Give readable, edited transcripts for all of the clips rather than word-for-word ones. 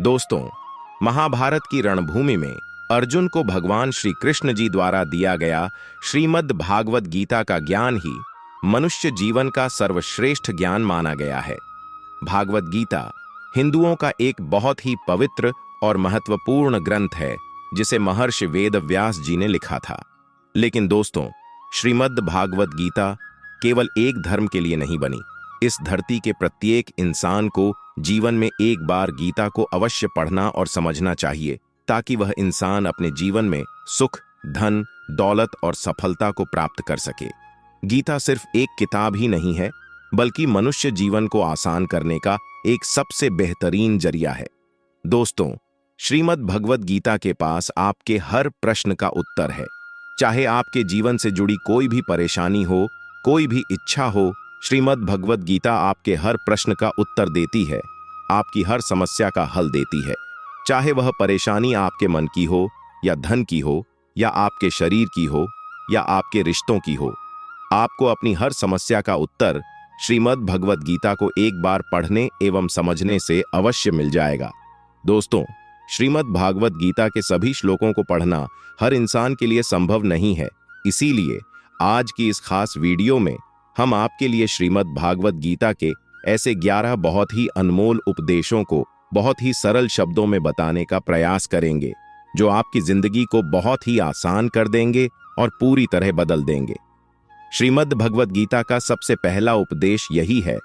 दोस्तों, महाभारत की रणभूमि में अर्जुन को भगवान श्री कृष्ण जी द्वारा दिया गया श्रीमद् भागवत गीता का ज्ञान ही मनुष्य जीवन का सर्वश्रेष्ठ ज्ञान माना गया है। भागवत गीता हिंदुओं का एक बहुत ही पवित्र और महत्वपूर्ण ग्रंथ है, जिसे महर्षि वेद व्यास जी ने लिखा था। लेकिन दोस्तों, श्रीमद् भागवत गीता केवल एक धर्म के लिए नहीं बनी। इस धरती के प्रत्येक इंसान को जीवन में एक बार गीता को अवश्य पढ़ना और समझना चाहिए, ताकि वह इंसान अपने जीवन में सुख, धन, दौलत और सफलता को प्राप्त कर सके। गीता सिर्फ एक किताब ही नहीं है, बल्कि मनुष्य जीवन को आसान करने का एक सबसे बेहतरीन जरिया है। दोस्तों, श्रीमद् भगवत गीता के पास आपके हर प्रश्न का उत्तर है। चाहे आपके जीवन से जुड़ी कोई भी परेशानी हो, कोई भी इच्छा हो, श्रीमद् भगवत गीता आपके हर प्रश्न का उत्तर देती है, आपकी हर समस्या का हल देती है। चाहे वह परेशानी आपके मन की हो, या धन की हो, या आपके शरीर की हो, या आपके रिश्तों की हो, आपको अपनी हर समस्या का उत्तर श्रीमद् भगवत गीता को एक बार पढ़ने एवं समझने से अवश्य मिल जाएगा। दोस्तों, श्रीमद् भागवत गीता के सभी श्लोकों को पढ़ना हर इंसान के लिए संभव नहीं है। इसीलिए आज की इस खास वीडियो में हम आपके लिए श्रीमद् भागवत गीता के ऐसे 11 बहुत ही अनमोल उपदेशों को बहुत ही सरल शब्दों में बताने का प्रयास करेंगे, जो आपकी जिंदगी को बहुत ही आसान कर देंगे और पूरी तरह बदल देंगे। श्रीमद् भगवत गीता का सबसे पहला उपदेश यही है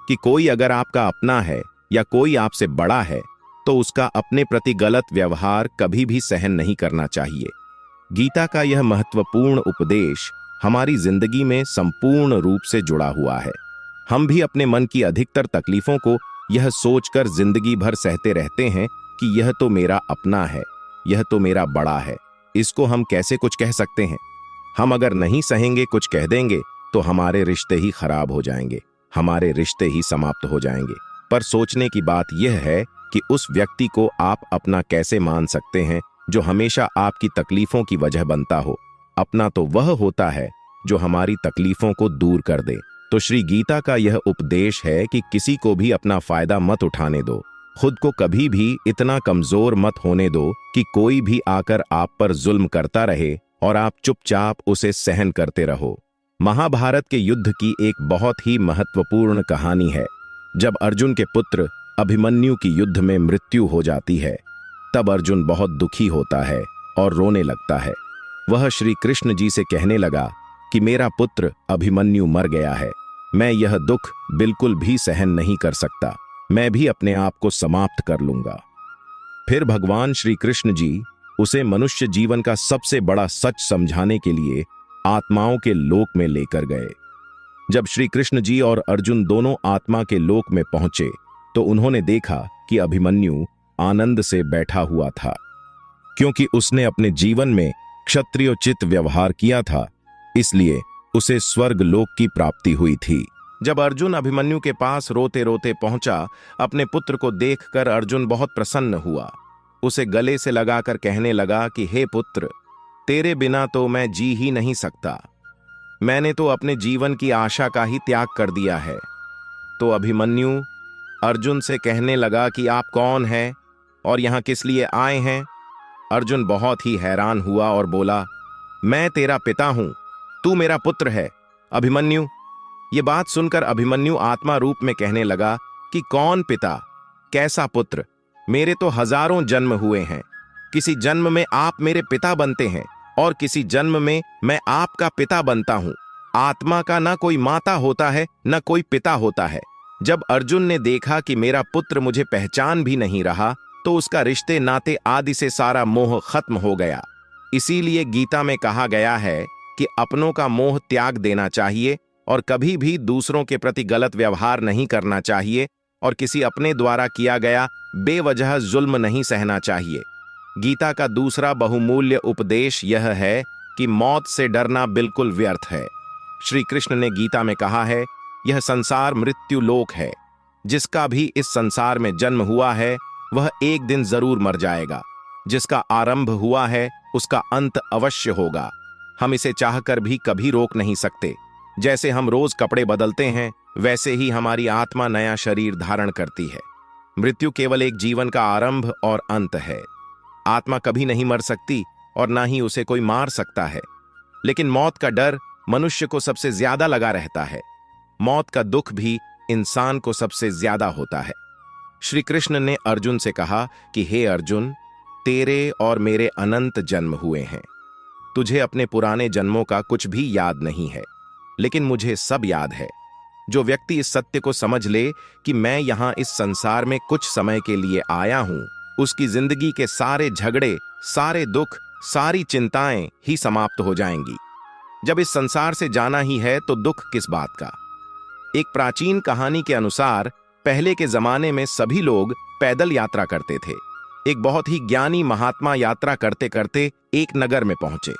कि कोई अगर आपका अपना है या कोई आपसे बड़ा है, तो उसका अपने प्रति गलत व्यवहार कभी भी सहन नहीं करना चाहिए। गीता का यह महत्वपूर्ण उपदेश हमारी जिंदगी में संपूर्ण रूप से जुड़ा हुआ है। हम भी अपने मन की अधिकतर तकलीफों को यह सोचकर जिंदगी भर सहते रहते हैं कि यह तो मेरा अपना है, यह तो मेरा बड़ा है, इसको हम कैसे कुछ कह सकते हैं। हम अगर नहीं सहेंगे, कुछ कह देंगे, तो हमारे रिश्ते ही खराब हो जाएंगे, हमारे रिश्ते ही समाप्त हो जाएंगे। पर सोचने की बात यह है कि उस व्यक्ति को आप अपना कैसे मान सकते हैं जो हमेशा आपकी तकलीफों की वजह बनता हो। अपना तो वह होता है जो हमारी तकलीफों को दूर कर दे। तो श्री गीता का यह उपदेश है कि किसी को भी अपना फायदा मत उठाने दो, खुद को कभी भी इतना कमजोर मत होने दो कि कोई भी आकर आप पर जुल्म करता रहे और आप चुपचाप उसे सहन करते रहो। महाभारत के युद्ध की एक बहुत ही महत्वपूर्ण कहानी है। जब अर्जुन के पुत्र अभिमन्यु की युद्ध में मृत्यु हो जाती है, तब अर्जुन बहुत दुखी होता है और रोने लगता है। वह श्री कृष्ण जी से कहने लगा कि मेरा पुत्र अभिमन्यु मर गया है, मैं यह दुख बिल्कुल भी सहन नहीं कर सकता, मैं भी अपने आप को समाप्त कर लूंगा। फिर भगवान श्री कृष्ण जी उसे मनुष्य जीवन का सबसे बड़ा सच समझाने के लिए आत्माओं के लोक में लेकर गए। जब श्री कृष्ण जी और अर्जुन दोनों आत्मा के लोक में पहुंचे, तो उन्होंने देखा कि अभिमन्यु आनंद से बैठा हुआ था, क्योंकि उसने अपने जीवन में क्षत्रियोचित व्यवहार किया था, इसलिए उसे स्वर्ग लोक की प्राप्ति हुई थी। जब अर्जुन अभिमन्यु के पास रोते रोते पहुंचा, अपने पुत्र को देखकर अर्जुन बहुत प्रसन्न हुआ। उसे गले से लगाकर कहने लगा कि हे पुत्र, तेरे बिना तो मैं जी ही नहीं सकता, मैंने तो अपने जीवन की आशा का ही त्याग कर दिया है। तो अभिमन्यु अर्जुन से कहने लगा कि आप कौन हैं और यहां किस लिए आए हैं। अर्जुन बहुत ही हैरान हुआ और बोला, मैं तेरा पिता हूं, तू मेरा पुत्र है अभिमन्यु। ये बात सुनकर अभिमन्यु आत्मा रूप में कहने लगा कि कौन पिता, कैसा पुत्र, मेरे तो हजारों जन्म हुए हैं, किसी जन्म में आप मेरे पिता बनते हैं और किसी जन्म में मैं आपका पिता बनता हूं। आत्मा का ना कोई माता होता है, ना कोई पिता होता है। जब अर्जुन ने देखा कि मेरा पुत्र मुझे पहचान भी नहीं रहा, तो उसका रिश्ते नाते आदि से सारा मोह खत्म हो गया। इसीलिए गीता में कहा गया है कि अपनों का मोह त्याग देना चाहिए और कभी भी दूसरों के प्रति गलत व्यवहार नहीं करना चाहिए और किसी अपने द्वारा किया गया बेवजह जुल्म नहीं सहना चाहिए। गीता का दूसरा बहुमूल्य उपदेश यह है कि मौत से डरना बिल्कुल व्यर्थ है। श्री कृष्ण ने गीता में कहा है, यह संसार मृत्यु लोक है, जिसका भी इस संसार में जन्म हुआ है वह एक दिन जरूर मर जाएगा। जिसका आरंभ हुआ है उसका अंत अवश्य होगा। हम इसे चाहकर भी कभी रोक नहीं सकते। जैसे हम रोज कपड़े बदलते हैं, वैसे ही हमारी आत्मा नया शरीर धारण करती है। मृत्यु केवल एक जीवन का आरंभ और अंत है। आत्मा कभी नहीं मर सकती और ना ही उसे कोई मार सकता है, लेकिन मौत का डर मनुष्य को सबसे ज्यादा लगा रहता है। मौत का दुख भी इंसान को सबसे ज्यादा होता है। श्री कृष्ण ने अर्जुन से कहा कि हे अर्जुन, तेरे और मेरे अनंत जन्म हुए हैं। तुझे अपने पुराने जन्मों का कुछ भी याद नहीं है, लेकिन मुझे सब याद है। जो व्यक्ति इस सत्य को समझ ले कि मैं यहां इस संसार में कुछ समय के लिए आया हूं, उसकी जिंदगी के सारे झगड़े, सारे दुख, सारी चिंताएं ही समाप्त हो जाएंगी। जब इस संसार से जाना ही है तो दुख किस बात का। एक प्राचीन कहानी के अनुसार पहले के जमाने में सभी लोग पैदल यात्रा करते थे। एक बहुत ही ज्ञानी महात्मा यात्रा करते करते एक नगर में पहुंचे।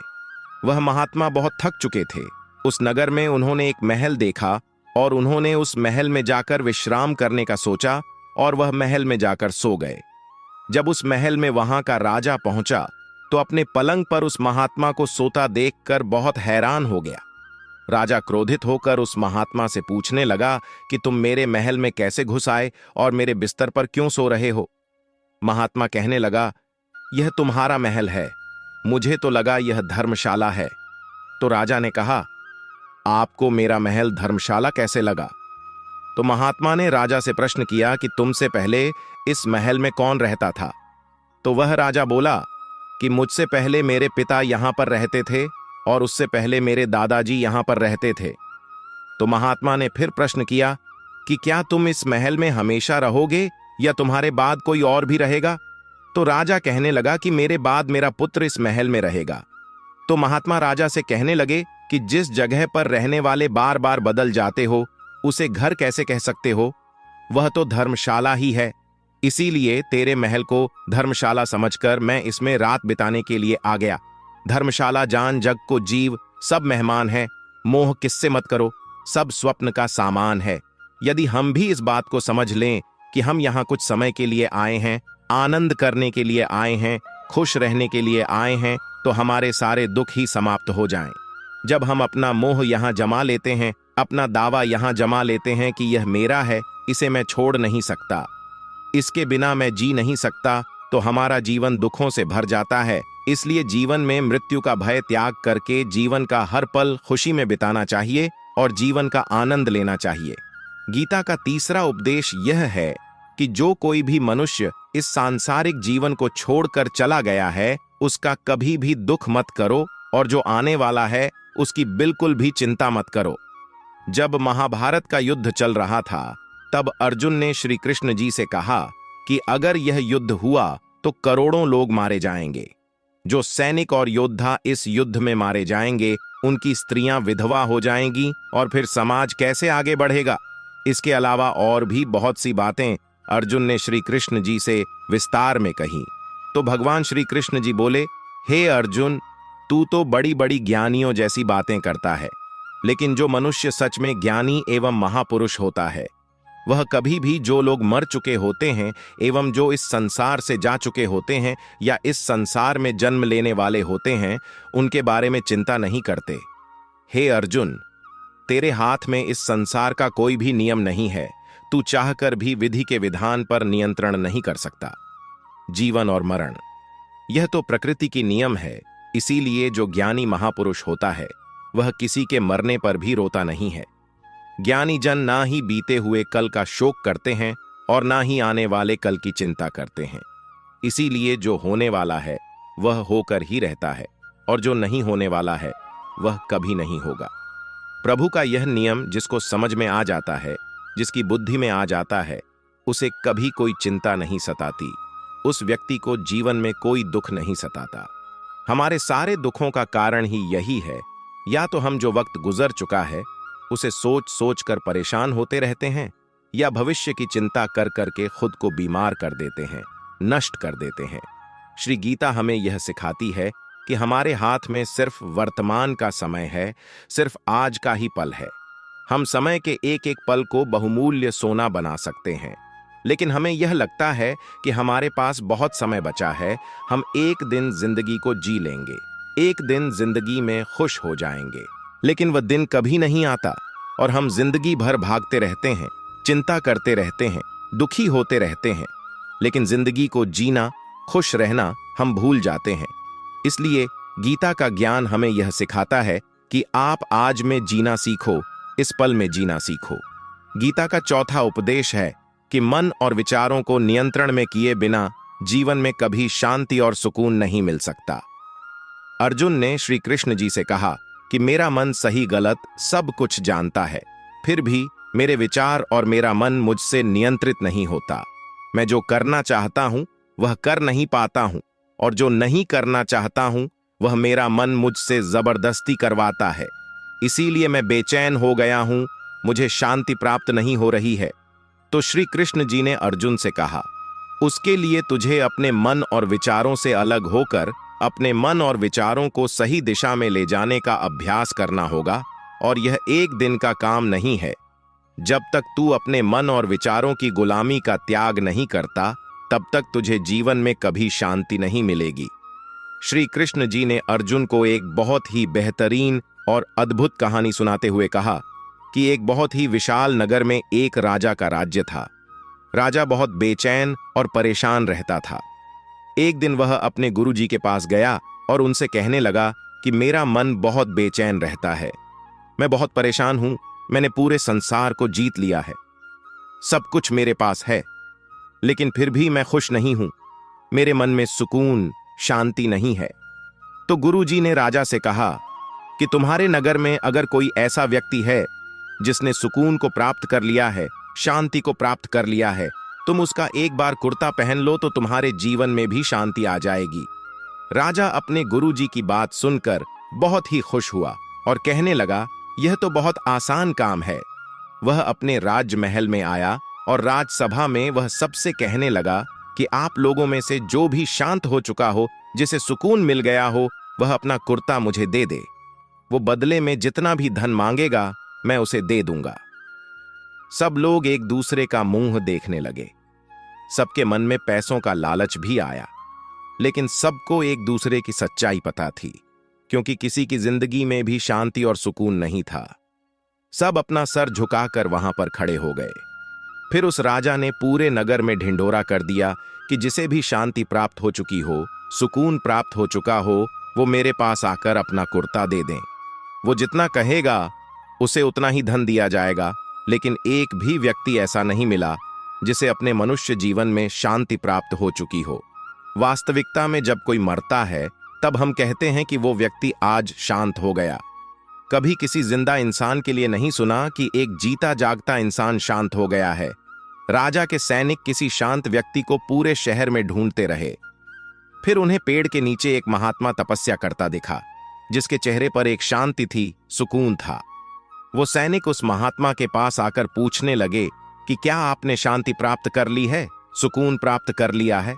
वह महात्मा बहुत थक चुके थे। उस नगर में उन्होंने एक महल देखा और उन्होंने उस महल में जाकर विश्राम करने का सोचा और वह महल में जाकर सो गए। जब उस महल में वहां का राजा पहुंचा तो अपने पलंग पर उस महात्मा को सोता देखकर बहुत हैरान हो गया। राजा क्रोधित होकर उस महात्मा से पूछने लगा कि तुम मेरे महल में कैसे घुस आए और मेरे बिस्तर पर क्यों सो रहे हो। महात्मा कहने लगा, यह तुम्हारा महल है, मुझे तो लगा यह धर्मशाला है। तो राजा ने कहा, आपको मेरा महल धर्मशाला कैसे लगा। तो महात्मा ने राजा से प्रश्न किया कि तुमसे पहले इस महल में कौन रहता था। तो वह राजा बोला कि मुझसे पहले मेरे पिता यहां पर रहते थे और उससे पहले मेरे दादाजी यहां पर रहते थे। तो महात्मा ने फिर प्रश्न किया कि क्या तुम इस महल में हमेशा रहोगे या तुम्हारे बाद कोई और भी रहेगा। तो राजा कहने लगा कि मेरे बाद मेरा पुत्र इस महल में रहेगा। तो महात्मा राजा से कहने लगे कि जिस जगह पर रहने वाले बार बार बदल जाते हो उसे घर कैसे कह सकते हो, वह तो धर्मशाला ही है। इसीलिए तेरे महल को धर्मशाला समझकर मैं इसमें रात बिताने के लिए आ गया। धर्मशाला जान जग को जीव सब मेहमान है, मोह किससे मत करो, सब स्वप्न का सामान है। यदि हम भी इस बात को समझ लें कि हम यहाँ कुछ समय के लिए आए हैं, आनंद करने के लिए आए हैं, खुश रहने के लिए आए हैं, तो हमारे सारे दुख ही समाप्त हो जाएं। जब हम अपना मोह यहाँ जमा लेते हैं, अपना दावा यहाँ जमा लेते हैं कि यह मेरा है, इसे मैं छोड़ नहीं सकता, इसके बिना मैं जी नहीं सकता, तो हमारा जीवन दुखों से भर जाता है। इसलिए जीवन में मृत्यु का भय त्याग करके जीवन का हर पल खुशी में बिताना चाहिए और जीवन का आनंद लेना चाहिए। गीता का तीसरा उपदेश यह है कि जो कोई भी मनुष्य इस सांसारिक जीवन को छोड़कर चला गया है, उसका कभी भी दुख मत करो और जो आने वाला है उसकी बिल्कुल भी चिंता मत करो। जब महाभारत का युद्ध चल रहा था, तब अर्जुन ने श्री कृष्ण जी से कहा कि अगर यह युद्ध हुआ तो करोड़ों लोग मारे जाएंगे। जो सैनिक और योद्धा इस युद्ध में मारे जाएंगे, उनकी स्त्रियां विधवा हो जाएंगी और फिर समाज कैसे आगे बढ़ेगा। इसके अलावा और भी बहुत सी बातें अर्जुन ने श्री कृष्ण जी से विस्तार में कही। तो भगवान श्री कृष्ण जी बोले, हे अर्जुन, तू तो बड़ी बड़ी ज्ञानियों जैसी बातें करता है, लेकिन जो मनुष्य सच में ज्ञानी एवं महापुरुष होता है, वह कभी भी जो लोग मर चुके होते हैं एवं जो इस संसार से जा चुके होते हैं या इस संसार में जन्म लेने वाले होते हैं, उनके बारे में चिंता नहीं करते। हे अर्जुन, तेरे हाथ में इस संसार का कोई भी नियम नहीं है, तू चाहकर भी विधि के विधान पर नियंत्रण नहीं कर सकता। जीवन और मरण, यह तो प्रकृति की नियम है। इसीलिए जो ज्ञानी महापुरुष होता है, वह किसी के मरने पर भी रोता नहीं है। ज्ञानी जन ना ही बीते हुए कल का शोक करते हैं और ना ही आने वाले कल की चिंता करते हैं। इसीलिए जो होने वाला है वह होकर ही रहता है और जो नहीं होने वाला है वह कभी नहीं होगा। प्रभु का यह नियम जिसको समझ में आ जाता है, जिसकी बुद्धि में आ जाता है, उसे कभी कोई चिंता नहीं सताती, उस व्यक्ति को जीवन में कोई दुख नहीं सताता। हमारे सारे दुखों का कारण ही यही है, या तो हम जो वक्त गुजर चुका है उसे सोच सोच कर परेशान होते रहते हैं, या भविष्य की चिंता कर करके खुद को बीमार कर देते हैं, नष्ट कर देते हैं। श्री गीता हमें यह सिखाती है कि हमारे हाथ में सिर्फ वर्तमान का समय है, सिर्फ आज का ही पल है। हम समय के एक एक पल को बहुमूल्य सोना बना सकते हैं, लेकिन हमें यह लगता है कि हमारे पास बहुत समय बचा है, हम एक दिन जिंदगी को जी लेंगे, एक दिन जिंदगी में खुश हो जाएंगे। लेकिन वह दिन कभी नहीं आता और हम जिंदगी भर भागते रहते हैं, चिंता करते रहते हैं, दुखी होते रहते हैं, लेकिन जिंदगी को जीना, खुश रहना हम भूल जाते हैं। इसलिए गीता का ज्ञान हमें यह सिखाता है कि आप आज में जीना सीखो, इस पल में जीना सीखो। गीता का चौथा उपदेश है कि मन और विचारों को नियंत्रण में किए बिना जीवन में कभी शांति और सुकून नहीं मिल सकता। अर्जुन ने श्री कृष्ण जी से कहा कि मेरा मन सही गलत सब कुछ जानता है, फिर भी मेरे विचार और मेरा मन मुझसे नियंत्रित नहीं होता। मैं जो करना चाहता हूं वह कर नहीं पाता हूं, और जो नहीं करना चाहता हूं वह मेरा मन मुझसे जबरदस्ती करवाता है। इसीलिए मैं बेचैन हो गया हूं, मुझे शांति प्राप्त नहीं हो रही है। तो श्री कृष्ण जी ने अर्जुन से कहा, उसके लिए तुझे अपने मन और विचारों से अलग होकर अपने मन और विचारों को सही दिशा में ले जाने का अभ्यास करना होगा, और यह एक दिन का काम नहीं है। जब तक तू अपने मन और विचारों की गुलामी का त्याग नहीं करता, तब तक तुझे जीवन में कभी शांति नहीं मिलेगी। श्री कृष्ण जी ने अर्जुन को एक बहुत ही बेहतरीन और अद्भुत कहानी सुनाते हुए कहा कि एक बहुत ही विशाल नगर में एक राजा का राज्य था। राजा बहुत बेचैन और परेशान रहता था। एक दिन वह अपने गुरुजी के पास गया और उनसे कहने लगा कि मेरा मन बहुत बेचैन रहता है, मैं बहुत परेशान हूं, मैंने पूरे संसार को जीत लिया है, सब कुछ मेरे पास है, लेकिन फिर भी मैं खुश नहीं हूं, मेरे मन में सुकून, शांति नहीं है। तो गुरुजी ने राजा से कहा कि तुम्हारे नगर में अगर कोई ऐसा व्यक्ति है जिसने सुकून को प्राप्त कर लिया है, शांति को प्राप्त कर लिया है, तुम उसका एक बार कुर्ता पहन लो तो तुम्हारे जीवन में भी शांति आ जाएगी। राजा अपने गुरुजी की बात सुनकर बहुत ही खुश हुआ और कहने लगा, यह तो बहुत आसान काम है। वह अपने राजमहल में आया और राजसभा में वह सबसे कहने लगा कि आप लोगों में से जो भी शांत हो चुका हो, जिसे सुकून मिल गया हो, वह अपना कुर्ता मुझे दे दे। वो बदले में जितना भी धन मांगेगा मैं उसे दे दूंगा। सब लोग एक दूसरे का मुंह देखने लगे। सबके मन में पैसों का लालच भी आया, लेकिन सबको एक दूसरे की सच्चाई पता थी, क्योंकि किसी की जिंदगी में भी शांति और सुकून नहीं था। सब अपना सर झुकाकर वहां पर खड़े हो गए। फिर उस राजा ने पूरे नगर में ढिंढोरा कर दिया कि जिसे भी शांति प्राप्त हो चुकी हो, सुकून प्राप्त हो चुका हो, वो मेरे पास आकर अपना कुर्ता दे दें। वो जितना कहेगा उसे उतना ही धन दिया जाएगा, लेकिन एक भी व्यक्ति ऐसा नहीं मिला जिसे अपने मनुष्य जीवन में शांति प्राप्त हो चुकी हो। वास्तविकता में जब कोई मरता है तब हम कहते हैं कि वो व्यक्ति आज शांत हो गया। कभी किसी जिंदा इंसान के लिए नहीं सुना कि एक जीता जागता इंसान शांत हो गया है। राजा के सैनिक किसी शांत व्यक्ति को पूरे शहर में ढूंढते रहे। फिर उन्हें पेड़ के नीचे एक महात्मा तपस्या करता दिखा, जिसके चेहरे पर एक शांति थी, सुकून था। वो सैनिक उस महात्मा के पास आकर पूछने लगे कि क्या आपने शांति प्राप्त कर ली है, सुकून प्राप्त कर लिया है?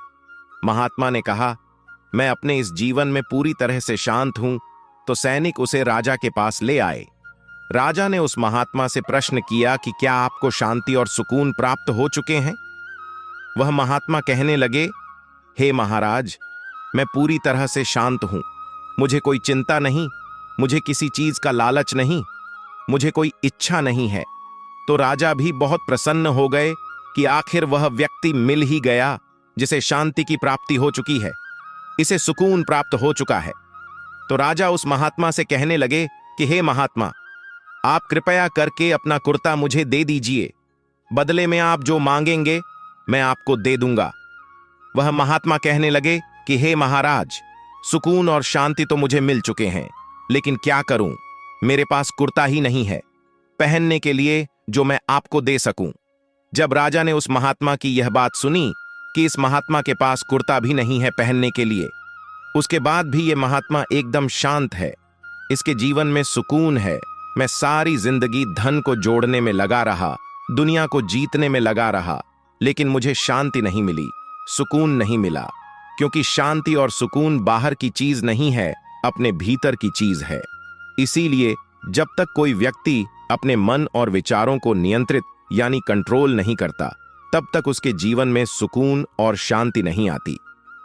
महात्मा ने कहा, मैं अपने इस जीवन में पूरी तरह से शांत हूं। तो सैनिक उसे राजा के पास ले आए। राजा ने उस महात्मा से प्रश्न किया कि क्या आपको शांति और सुकून प्राप्त हो चुके हैं? वह महात्मा कहने लगे, हे महाराज, मैं पूरी तरह से शांत हूं, मुझे कोई चिंता नहीं, मुझे किसी चीज का लालच नहीं, मुझे कोई इच्छा नहीं है। तो राजा भी बहुत प्रसन्न हो गए कि आखिर वह व्यक्ति मिल ही गया जिसे शांति की प्राप्ति हो चुकी है, इसे सुकून प्राप्त हो चुका है। तो राजा उस महात्मा से कहने लगे कि हे महात्मा, आप कृपया करके अपना कुर्ता मुझे दे दीजिए, बदले में आप जो मांगेंगे मैं आपको दे दूंगा। वह महात्मा कहने लगे कि हे महाराज, सुकून और शांति तो मुझे मिल चुके हैं, लेकिन क्या करूं, मेरे पास कुर्ता ही नहीं है पहनने के लिए जो मैं आपको दे सकूं। जब राजा ने उस महात्मा की यह बात सुनी कि इस महात्मा के पास कुर्ता भी नहीं है पहनने के लिए, उसके बाद भी यह महात्मा एकदम शांत है, इसके जीवन में सुकून है, मैं सारी जिंदगी धन को जोड़ने में लगा रहा, दुनिया को जीतने में लगा रहा, लेकिन मुझे शांति नहीं मिली, सुकून नहीं मिला, क्योंकि शांति और सुकून बाहर की चीज नहीं है, अपने भीतर की चीज है। इसीलिए जब तक कोई व्यक्ति अपने मन और विचारों को नियंत्रित यानी कंट्रोल नहीं करता, तब तक उसके जीवन में सुकून और शांति नहीं आती।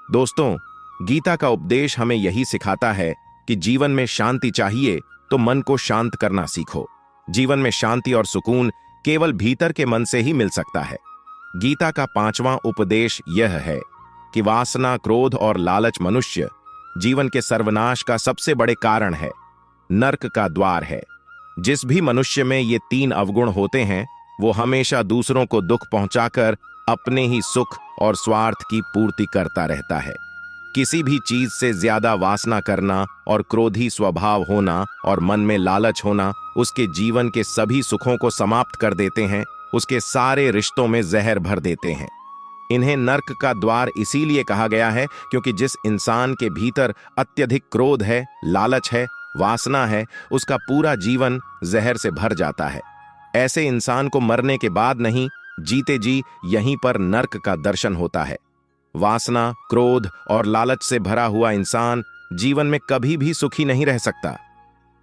दोस्तों, गीता का उपदेश हमें यही सिखाता है कि जीवन में शांति चाहिए तो मन को शांत करना सीखो। जीवन में शांति और सुकून केवल भीतर के मन से ही मिल सकता है। गीता का 5वां उपदेश यह है कि वासना, क्रोध और लालच मनुष्य जीवन के सर्वनाश का सबसे बड़े कारण है, नरक का द्वार है। जिस भी मनुष्य में ये 3 अवगुण होते हैं वो हमेशा दूसरों को दुख पहुंचाकर अपने ही सुख और स्वार्थ की पूर्ति करता रहता है। किसी भी चीज से ज्यादा वासना करना और क्रोधी स्वभाव होना और मन में लालच होना उसके जीवन के सभी सुखों को समाप्त कर देते हैं, उसके सारे रिश्तों में जहर भर देते हैं। इन्हें नर्क का द्वार इसीलिए कहा गया है क्योंकि जिस इंसान के भीतर अत्यधिक क्रोध है, लालच है, वासना है, उसका पूरा जीवन जहर से भर जाता है। ऐसे इंसान को मरने के बाद नहीं, जीते जी यहीं पर नर्क का दर्शन होता है। वासना, क्रोध और लालच से भरा हुआ इंसान जीवन में कभी भी सुखी नहीं रह सकता।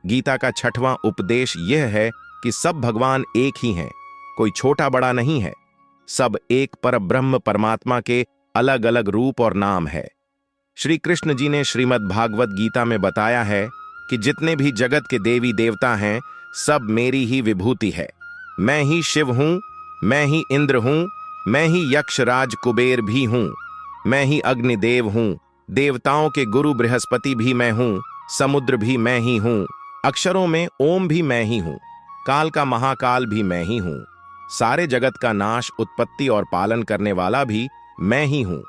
गीता का 6वां उपदेश यह है कि सब भगवान एक ही हैं, कोई छोटा बड़ा नहीं है। सब एक परब्रह्म परमात्मा के अलग अलग रूप और नाम है। श्री कृष्ण जी ने श्रीमद् भागवत गीता में बताया है कि जितने भी जगत के देवी देवता हैं सब मेरी ही विभूति है। मैं ही शिव हूं, मैं ही इंद्र हूं, मैं ही यक्षराज कुबेर भी हूं, मैं ही अग्निदेव हूं, देवताओं के गुरु बृहस्पति भी मैं हूं, समुद्र भी मैं ही हूं, अक्षरों में ओम भी मैं ही हूं, काल का महाकाल भी मैं ही हूं, सारे जगत का नाश, उत्पत्ति और पालन करने वाला भी मैं ही हूं।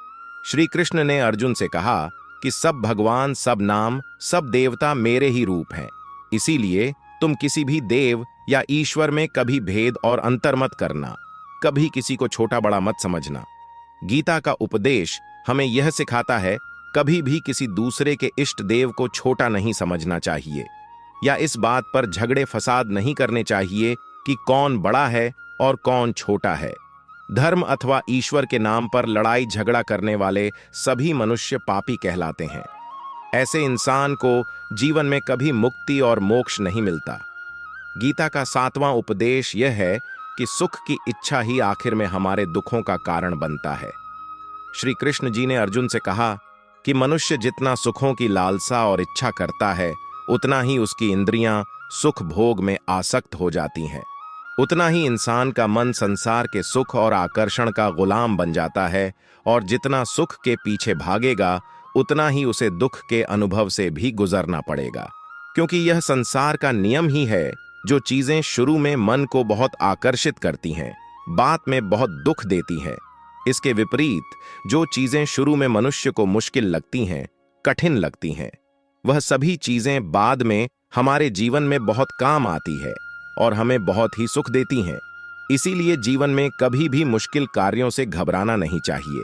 श्री कृष्ण ने अर्जुन से कहा कि सब भगवान, सब नाम, सब देवता मेरे ही रूप हैं। इसीलिए तुम किसी भी देव या ईश्वर में कभी भेद और अंतर मत करना, कभी किसी को छोटा बड़ा मत समझना। गीता का उपदेश हमें यह सिखाता है कभी भी किसी दूसरे के इष्ट देव को छोटा नहीं समझना चाहिए या इस बात पर झगड़े फसाद नहीं करने चाहिए कि कौन बड़ा है और कौन छोटा है। धर्म अथवा ईश्वर के नाम पर लड़ाई झगड़ा करने वाले सभी मनुष्य पापी कहलाते हैं। ऐसे इंसान को जीवन में कभी मुक्ति और मोक्ष नहीं मिलता। गीता का 7वां उपदेश यह है कि सुख की इच्छा ही आखिर में हमारे दुखों का कारण बनता है। श्री कृष्ण जी ने अर्जुन से कहा कि मनुष्य जितना सुखों की लालसा और इच्छा करता है उतना ही उसकी इंद्रियां सुख भोग में आसक्त हो जाती हैं, उतना ही इंसान का मन संसार के सुख और आकर्षण का गुलाम बन जाता है और जितना सुख के पीछे भागेगा उतना ही उसे दुख के अनुभव से भी गुजरना पड़ेगा। क्योंकि यह संसार का नियम ही है, जो चीजें शुरू में मन को बहुत आकर्षित करती हैं, बाद में बहुत दुख देती हैं। इसके विपरीत जो चीजें शुरू में मनुष्य को मुश्किल लगती हैं, कठिन लगती हैं, वह सभी चीजें बाद में हमारे जीवन में बहुत काम आती है और हमें बहुत ही सुख देती हैं। इसीलिए जीवन में कभी भी मुश्किल कार्यों से घबराना नहीं चाहिए।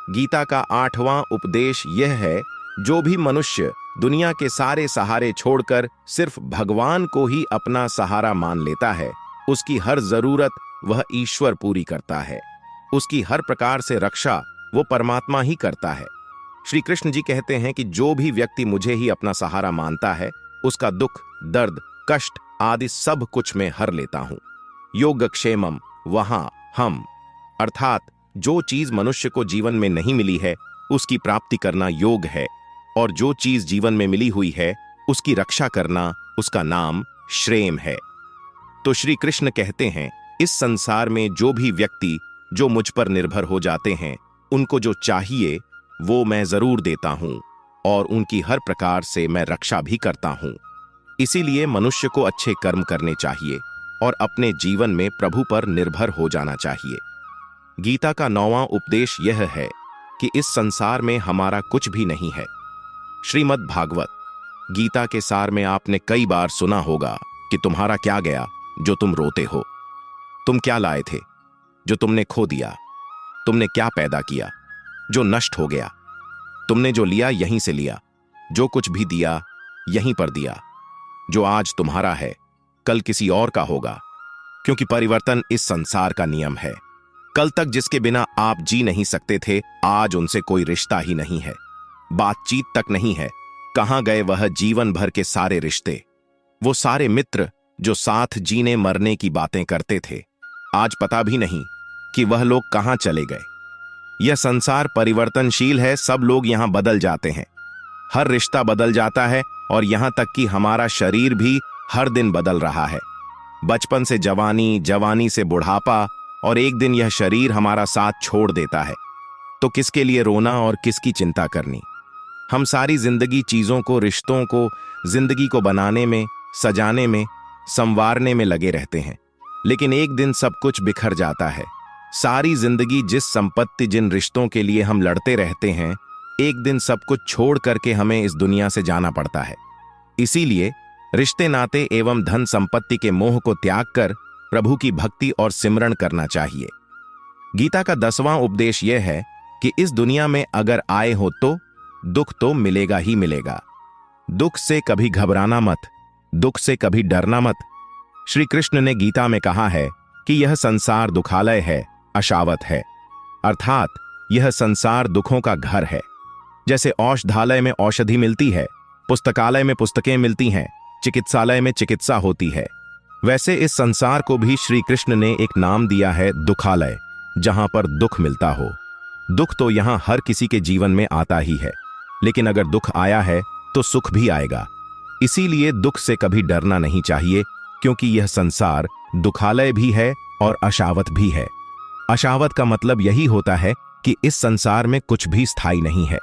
गीता का 8वां उपदेश यह है, जो भी मनुष्य दुनिया के सारे सहारे छोड़कर सिर्फ भगवान को ही अपना सहारा मान लेता है, उसकी हर जरूरत वह ईश्वर पूरी करता है। उसकी हर प्रकार से रक्षा वो परमात्मा ही करता है। श्री कृष्ण जी कहते हैं कि जो भी व्यक्ति मुझे ही अपना सहारा मानता है उसका दुख, दर्द, कष्ट आदि सब कुछ मैं हर लेता हूं। योगक्षेमम वहां हम, अर्थात जो चीज मनुष्य को जीवन में नहीं मिली है उसकी प्राप्ति करना योग है, और जो चीज जीवन में मिली हुई है उसकी रक्षा करना उसका नाम श्रेम है। तो श्री कृष्ण कहते हैं, इस संसार में जो भी व्यक्ति जो मुझ पर निर्भर हो जाते हैं उनको जो चाहिए वो मैं जरूर देता हूं और उनकी हर प्रकार से मैं रक्षा भी करता हूं। इसीलिए मनुष्य को अच्छे कर्म करने चाहिए और अपने जीवन में प्रभु पर निर्भर हो जाना चाहिए। गीता का 9वां उपदेश यह है कि इस संसार में हमारा कुछ भी नहीं है। श्रीमद् भागवत गीता के सार में आपने कई बार सुना होगा कि तुम्हारा क्या गया जो तुम रोते हो, तुम क्या लाए थे जो तुमने खो दिया, तुमने क्या पैदा किया जो नष्ट हो गया, तुमने जो लिया यहीं से लिया, जो कुछ भी दिया यहीं पर दिया, जो आज तुम्हारा है कल किसी और का होगा, क्योंकि परिवर्तन इस संसार का नियम है। कल तक जिसके बिना आप जी नहीं सकते थे आज उनसे कोई रिश्ता ही नहीं है, बातचीत तक नहीं है। कहां गए वह जीवन भर के सारे रिश्ते, वो सारे मित्र जो साथ जीने मरने की बातें करते थे, आज पता भी नहीं कि वह लोग कहां चले गए। यह संसार परिवर्तनशील है, सब लोग यहां बदल जाते हैं, हर रिश्ता बदल जाता है और यहां तक कि हमारा शरीर भी हर दिन बदल रहा है। बचपन से जवानी, जवानी से बुढ़ापा और एक दिन यह शरीर हमारा साथ छोड़ देता है, तो किसके लिए रोना और किसकी चिंता करनी। हम सारी जिंदगी चीजों को, रिश्तों को, जिंदगी को बनाने में, सजाने में, संवारने में लगे रहते हैं, लेकिन एक दिन सब कुछ बिखर जाता है। सारी जिंदगी जिस संपत्ति, जिन रिश्तों के लिए हम लड़ते रहते हैं, एक दिन सब कुछ छोड़ करके हमें इस दुनिया से जाना पड़ता है। इसीलिए रिश्ते, नाते एवं धन संपत्ति के मोह को त्याग कर प्रभु की भक्ति और सिमरण करना चाहिए। गीता का 10वां उपदेश यह है कि इस दुनिया में अगर आए हो तो दुख तो मिलेगा ही मिलेगा। दुख से कभी घबराना मत, दुख से कभी डरना मत। श्री कृष्ण ने गीता में कहा है कि यह संसार दुखालय है, अशावत है, अर्थात यह संसार दुखों का घर है। जैसे औषधालय में औषधि मिलती है, पुस्तकालय में पुस्तकें मिलती हैं, चिकित्सालय में चिकित्सा होती है, वैसे इस संसार को भी श्री कृष्ण ने एक नाम दिया है, दुखालय, जहां पर दुख मिलता हो। दुख तो यहां हर किसी के जीवन में आता ही है, लेकिन अगर दुख आया है तो सुख भी आएगा। इसीलिए दुख से कभी डरना नहीं चाहिए, क्योंकि यह संसार दुखालय भी है और अशावत भी है। अशावत का मतलब यही होता है कि इस संसार में कुछ भी स्थायी नहीं है,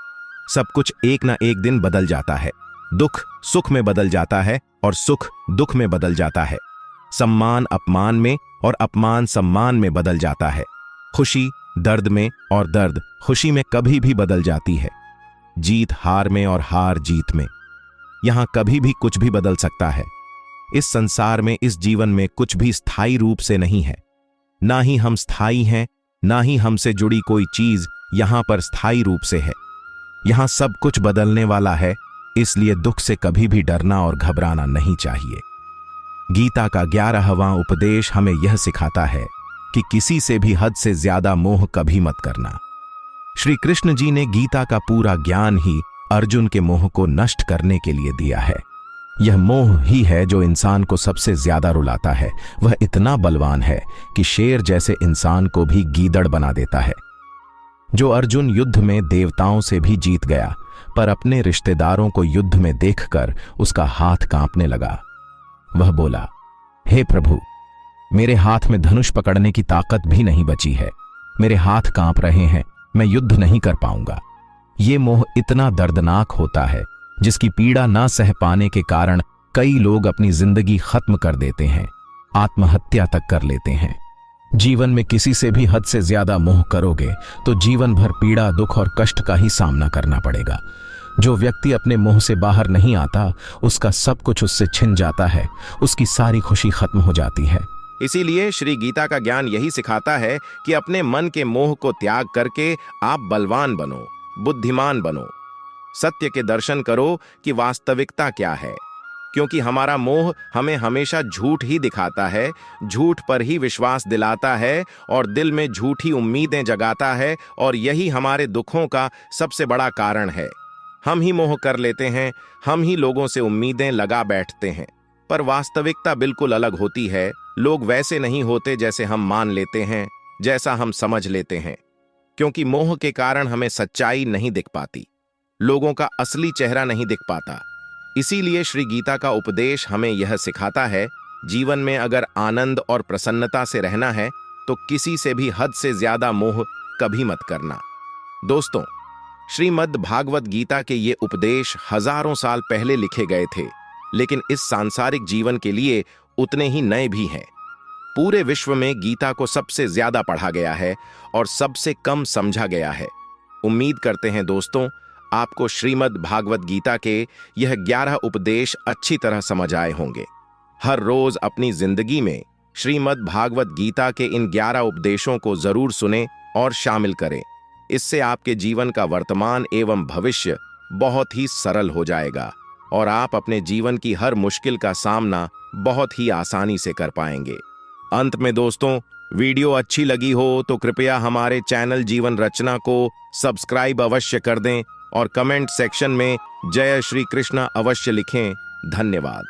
सब कुछ एक ना एक दिन बदल जाता है। दुख सुख में बदल जाता है और सुख दुख में बदल जाता है। सम्मान अपमान में और अपमान सम्मान में बदल जाता है। खुशी दर्द में और दर्द खुशी में कभी भी बदल जाती है। जीत हार में और हार जीत में। यहां कभी भी कुछ भी बदल सकता है। इस संसार में, इस जीवन में कुछ भी स्थायी रूप से नहीं है। ना ही हम स्थायी हैं, ना ही हमसे जुड़ी कोई चीज यहां पर स्थायी रूप से है। यहां सब कुछ बदलने वाला है, इसलिए दुख से कभी भी डरना और घबराना नहीं चाहिए। गीता का 11वां उपदेश हमें यह सिखाता है कि किसी से भी हद से ज्यादा मोह कभी मत करना। श्री कृष्ण जी ने गीता का पूरा ज्ञान ही अर्जुन के मोह को नष्ट करने के लिए दिया है। यह मोह ही है जो इंसान को सबसे ज्यादा रुलाता है। वह इतना बलवान है कि शेर जैसे इंसान को भी गीदड़ बना देता है। जो अर्जुन युद्ध में देवताओं से भी जीत गया, पर अपने रिश्तेदारों को युद्ध में देखकर उसका हाथ कांपने लगा। वह बोला, हे प्रभु, मेरे हाथ में धनुष पकड़ने की ताकत भी नहीं बची है, मेरे हाथ कांप रहे हैं, मैं युद्ध नहीं कर पाऊंगा। ये मोह इतना दर्दनाक होता है जिसकी पीड़ा ना सह पाने के कारण कई लोग अपनी जिंदगी खत्म कर देते हैं, आत्महत्या तक कर लेते हैं। जीवन में किसी से भी हद से ज्यादा मोह करोगे तो जीवन भर पीड़ा, दुख और कष्ट का ही सामना करना पड़ेगा। जो व्यक्ति अपने मोह से बाहर नहीं आता, उसका सब कुछ उससे छिन जाता है, उसकी सारी खुशी खत्म हो जाती है। इसीलिए श्री गीता का ज्ञान यही सिखाता है कि अपने मन के मोह को त्याग करके आप बलवान बनो, बुद्धिमान बनो। सत्य के दर्शन करो कि वास्तविकता क्या है, क्योंकि हमारा मोह हमें हमेशा झूठ ही दिखाता है, झूठ पर ही विश्वास दिलाता है और दिल में झूठी उम्मीदें जगाता है, और यही हमारे दुखों का सबसे बड़ा कारण है। हम ही मोह कर लेते हैं, हम ही लोगों से उम्मीदें लगा बैठते हैं, पर वास्तविकता बिल्कुल अलग होती है। लोग वैसे नहीं होते जैसे हम मान लेते हैं, जैसा हम समझ लेते हैं, क्योंकि मोह के कारण हमें सच्चाई नहीं दिख पाती, लोगों का असली चेहरा नहीं दिख पाता। इसीलिए श्री गीता का उपदेश हमें यह सिखाता है, जीवन में अगर आनंद और प्रसन्नता से रहना है तो किसी से भी हद से ज्यादा मोह कभी मत करना। दोस्तों, श्रीमद् भागवत गीता के ये उपदेश हजारों साल पहले लिखे गए थे, लेकिन इस सांसारिक जीवन के लिए उतने ही नए भी हैं। पूरे विश्व में गीता को सबसे ज्यादा पढ़ा गया है और सबसे कम समझा गया है। उम्मीद करते हैं दोस्तों, आपको श्रीमद् भागवत गीता के यह 11 उपदेश अच्छी तरह समझ आए होंगे। हर रोज अपनी जिंदगी में श्रीमद् भागवत गीता के इन 11 उपदेशों को जरूर सुने और शामिल करें। इससे आपके जीवन का वर्तमान एवं भविष्य बहुत ही सरल हो जाएगा और आप अपने जीवन की हर मुश्किल का सामना बहुत ही आसानी से कर पाएंगे। अंत में दोस्तों, वीडियो अच्छी लगी हो तो कृपया हमारे चैनल जीवन रचना को सब्सक्राइब अवश्य कर दें और कमेंट सेक्शन में जय श्री कृष्ण अवश्य लिखें। धन्यवाद।